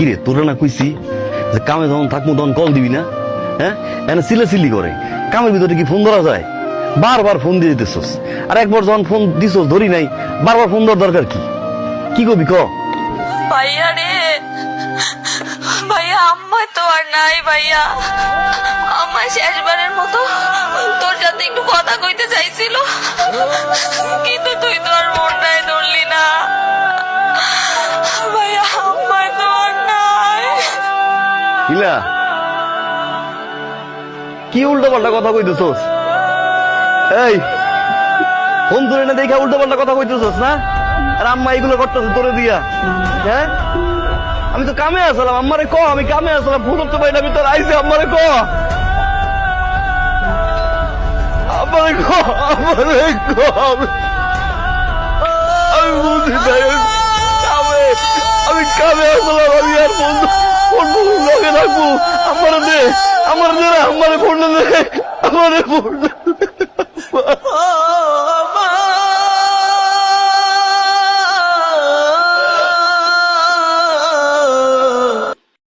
কিরে তোরা না কইছি যে কামে যখন থাকবো তখন কল দিবি না? হ্যাঁ, এনে চিল্লাচিল্লি করে। কামের ভিতরে কি ফোন ধরা যায়? বারবার ফোন দিয়ে দিতেছস, আর একবার যখন ফোন দিছস ধরি নাই, বারবার ফোন দেওয়ার দরকার কি? কি কবি ক? ভাইয়া রে, ভাইয়া আম্মা তো আর নাই। ভাইয়া আম্মা শেষবারের মতো তোর সাথে একটু কথা কইতে চাইছিল, কিন্তু তুই তো আর মনটাই ধরলি না। ভাইয়া আম্মা তো আর নাই। ইলা কি উল্টো পাল্টা কথা কইতেছস? এই ফোন ধরে না দেখা উল্টো পাল্টা কথা কইতেছস না? আর আম্মা এগুলো করতেছ তোরে দিয়া? হ্যাঁ, আমি তো কামে আসলাম, আম্মারে ক আমি কামে আসলাম, ফোন করতে পারি না, আমি তোর আইসি, আম্মারে ক, আমারে ক, আমারে ক। আমি বুঝি নাই আমি কামে আসলাম, আমি আর ফোন লগে রাখবো। আমারে দে, আমারে ফোন দে, আমারে ফোন